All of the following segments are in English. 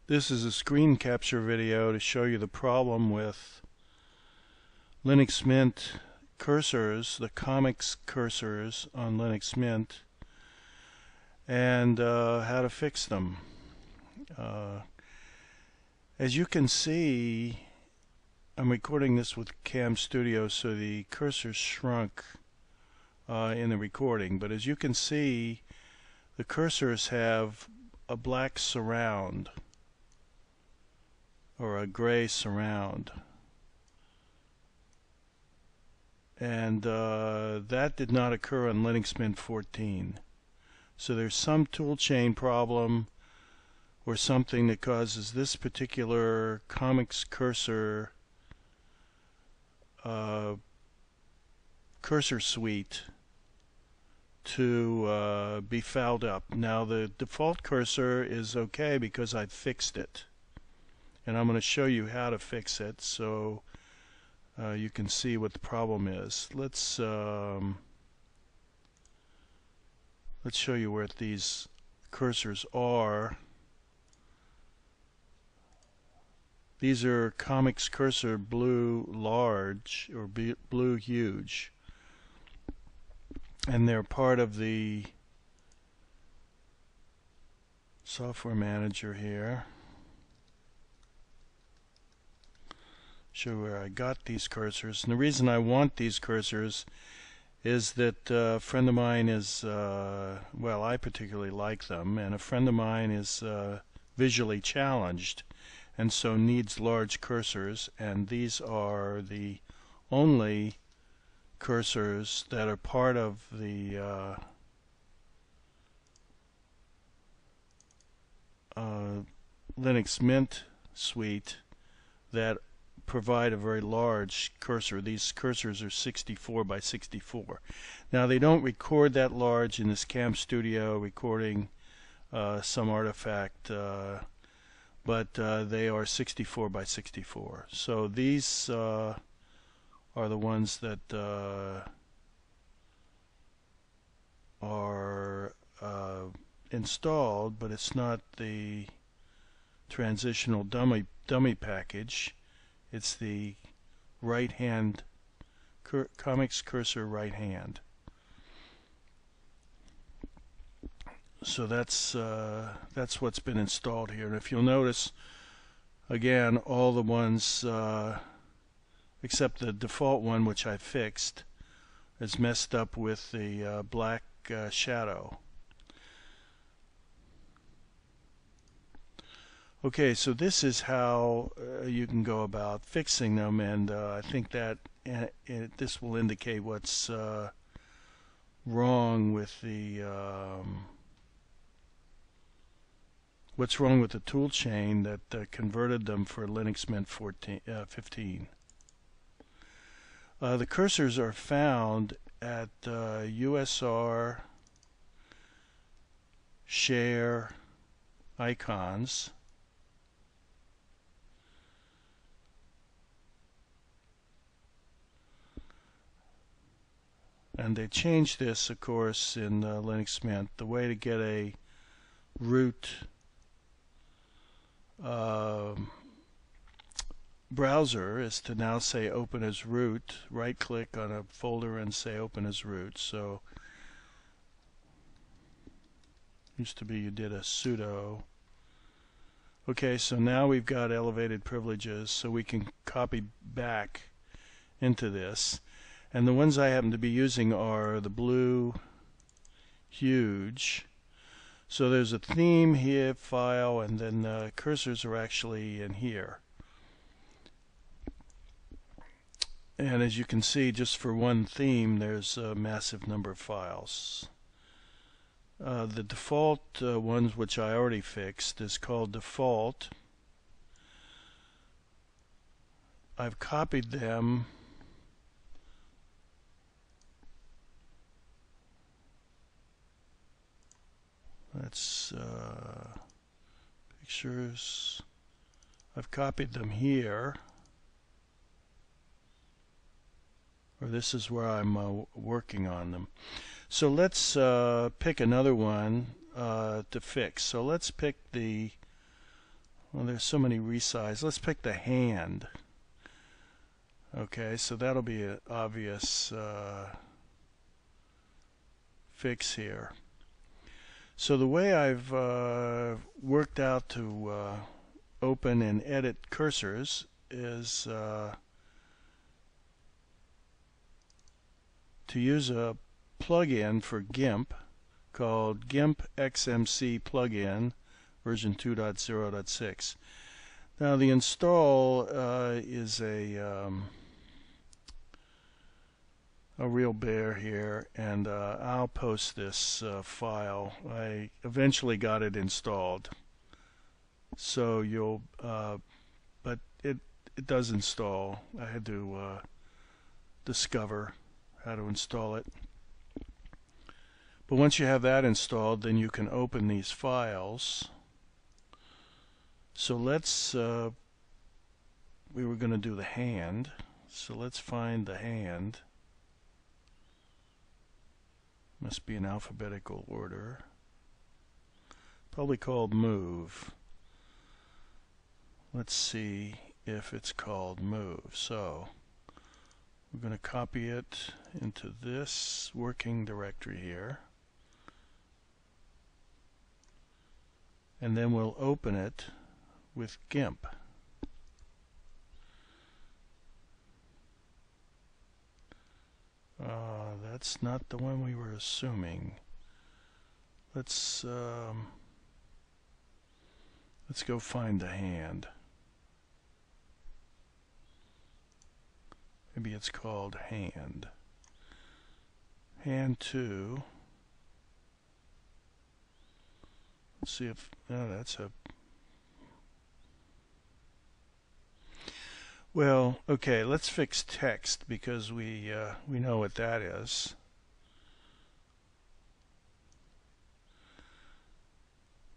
This is a screen capture video to show you the problem with Linux Mint cursors, the Comix cursors on Linux Mint, and how to fix them. As you can see, I'm recording this with Cam Studio, so the cursor shrunk in the recording, but as you can see, the cursors have a black surround or a gray surround, and that did not occur on Linux Mint 14. So there's some toolchain problem or something that causes this particular Comix Cursor cursor suite to be fouled up. Now the default cursor is okay because I fixed it, and I'm going to show you how to fix it so you can see what the problem is. Let's show you where these cursors are. These are Comix Cursor Blue Large or Blue Huge, and they're part of the software manager here. Show where I got these cursors, and the reason I want these cursors is that a friend of mine is well, I particularly like them, and a friend of mine is visually challenged and so needs large cursors, and these are the only cursors that are part of the Linux Mint suite that provide a very large cursor. These cursors are 64 by 64. Now they don't record that large in this Cam Studio recording some artifact, but they are 64 by 64. So these are the ones that are installed, but it's not the transitional dummy package. It's the right hand Comix Cursor right hand. So that's what's been installed here. And if you'll notice, again, all the ones except the default one, which I fixed, is messed up with the black shadow. Okay, so this is how you can go about fixing them, and I think that this will indicate what's wrong with the tool chain that converted them for Linux Mint 15. The cursors are found at USR share icons. And they changed this, of course, in Linux Mint. The way to get a root browser is to now say open as root. Right click on a folder and say open as root. So used to be you did a sudo. Okay, so now we've got elevated privileges, so we can copy back into this. And the ones I happen to be using are the Blue Huge. So there's a theme here, file, and then the cursors are actually in here. And as you can see, just for one theme, there's a massive number of files. The default ones, which I already fixed, is called default. I've copied them. That's pictures. I've copied them here, or this is where I'm working on them. So let's pick another one to fix. So let's pick the Well, there's so many resize. Let's pick the hand. Okay, so that'll be an obvious fix here. So the way I've worked out to open and edit cursors is to use a plugin for GIMP called GIMP XMC plugin version 2.0.6. Now the install is a real bear here, and I'll post this file. I eventually got it installed, so you'll but it does install. I had to discover how to install it. But once you have that installed, then you can open these files. So let's we were going to do the hand, so let's find the hand. Must be in alphabetical order. Probably called move. Let's see if it's called move. So we're going to copy it into this working directory here. And then we'll open it with GIMP. That's not the one we were assuming. Let's go find the hand. Maybe it's called hand. Hand 2. Let's see if that's a. Well, okay, let's fix text because we know what that is.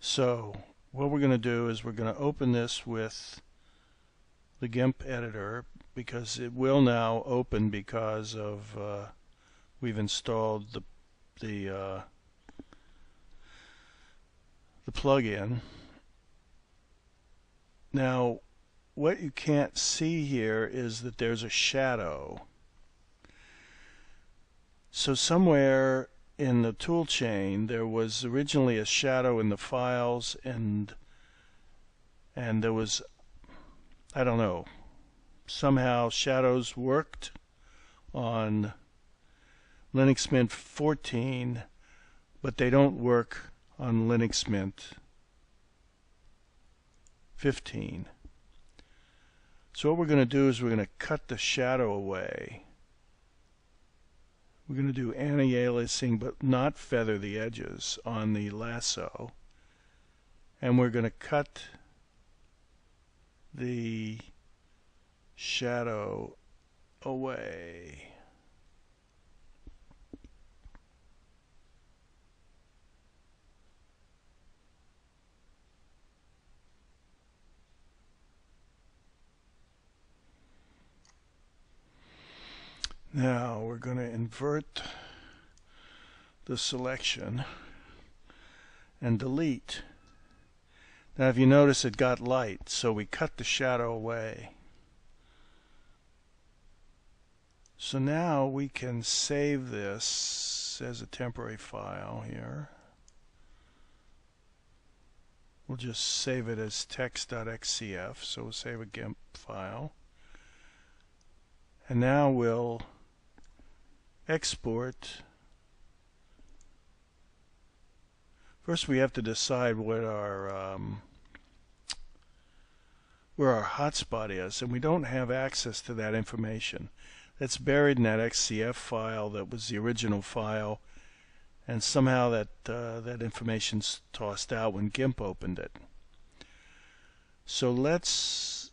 So what we're going to do is we're going to open this with the GIMP editor because it will now open because of we've installed the plugin. Now what you can't see here is that there's a shadow. So somewhere in the tool chain there was originally a shadow in the files, and there was, I don't know, somehow shadows worked on Linux Mint 14, but they don't work on Linux Mint 15. So what we're going to do is we're going to cut the shadow away. We're going to do anti-aliasing but not feather the edges on the lasso. And we're going to cut the shadow away. Now we're going to invert the selection and delete. Now if you notice it got light, so we cut the shadow away. So now we can save this as a temporary file here. We'll just save it as text.xcf, so we'll save a GIMP file. And now we'll export. First we have to decide what our where our hotspot is, and we don't have access to that information. That's buried in that XCF file that was the original file, and somehow that information's tossed out when GIMP opened it. So let's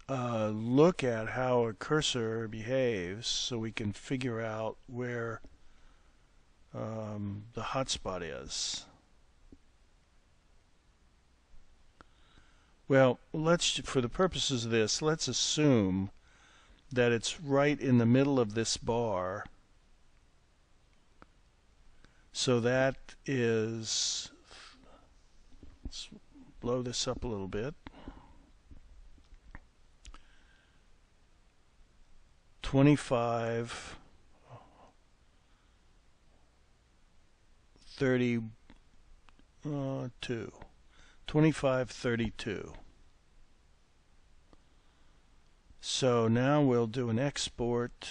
look at how a cursor behaves so we can figure out where the hotspot is. Well, for the purposes of this, let's assume that it's right in the middle of this bar. So that is, blow this up a little bit. 25, 32, 25, 32. So now we'll do an export,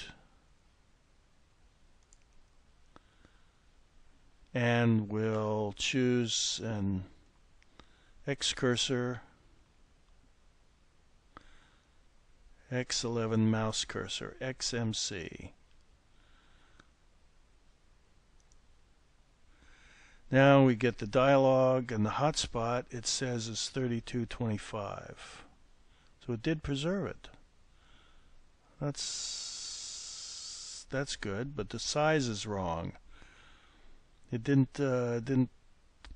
and we'll choose an X cursor, X11 Mouse Cursor, XMC. Now we get the dialog, and the hotspot it says is 3225. So it did preserve it. That's good, but the size is wrong. It didn't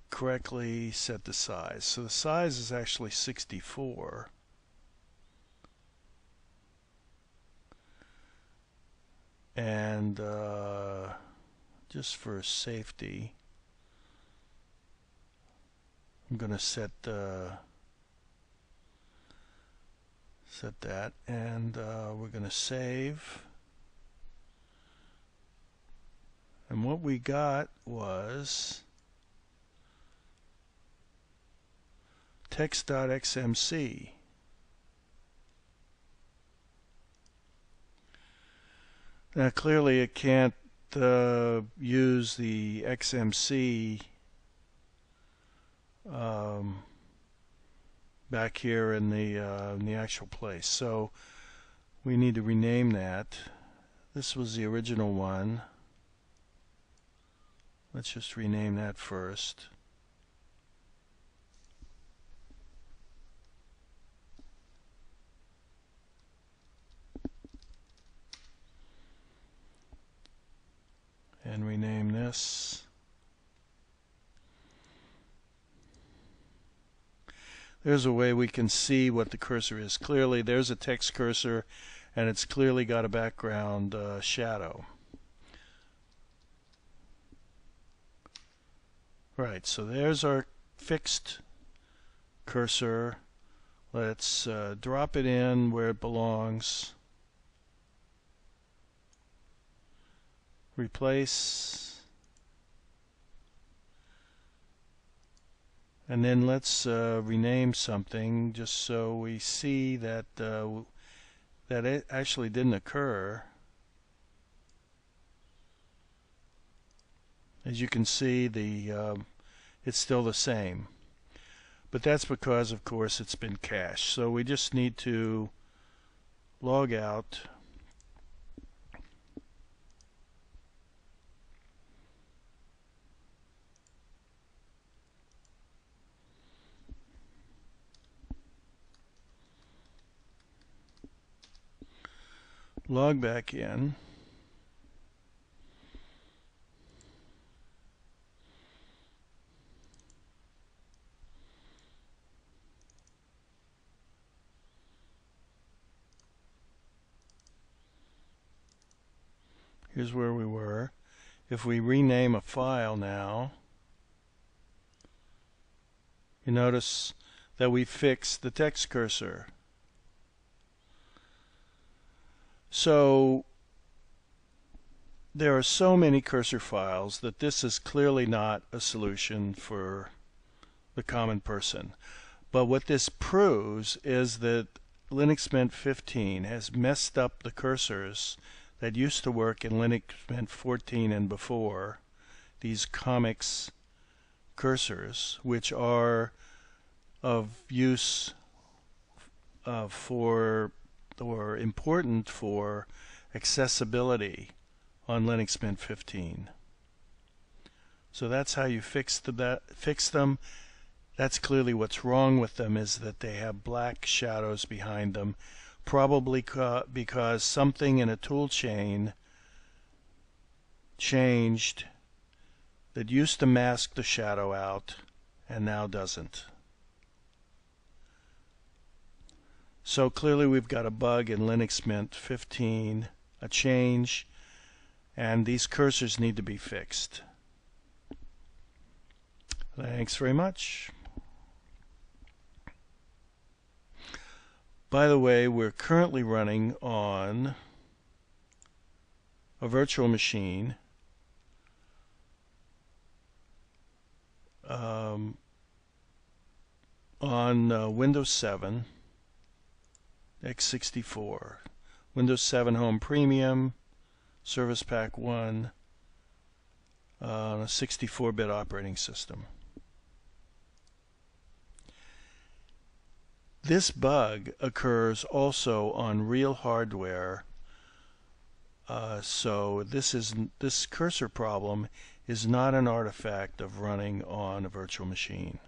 correctly set the size. So the size is actually 64. And just for safety, I'm going to set that, and we're going to save. And what we got was text.xmc. Now clearly it can't use the XMC back here in the actual place. So we need to rename that. This was the original one. Let's just rename that first. And rename this. There's a way we can see what the cursor is. Clearly there's a text cursor, and it's clearly got a background shadow. Right, so there's our fixed cursor. Let's drop it in where it belongs. Replace. And then let's rename something just so we see that that it actually didn't occur. As you can see, it's still the same. But that's because, of course, it's been cached. So we just need to log out. Log back in. Here's where we were. If we rename a file now, you notice that we fixed the text cursor. So there are so many cursor files that this is clearly not a solution for the common person. But what this proves is that Linux Mint 15 has messed up the cursors that used to work in Linux Mint 14 and before, these Comix Cursors, which are of use for or important for accessibility on Linux Mint 15. So that's how you fix them. That's clearly what's wrong with them, is that they have black shadows behind them, probably because something in a tool chain changed that used to mask the shadow out and now doesn't. So clearly we've got a bug in Linux Mint 15, a change, and these cursors need to be fixed. Thanks very much. By the way, we're currently running on a virtual machine on Windows 7, X64, Windows 7 Home Premium, Service Pack 1, on a 64-bit operating system. This bug occurs also on real hardware, so this cursor problem is not an artifact of running on a virtual machine.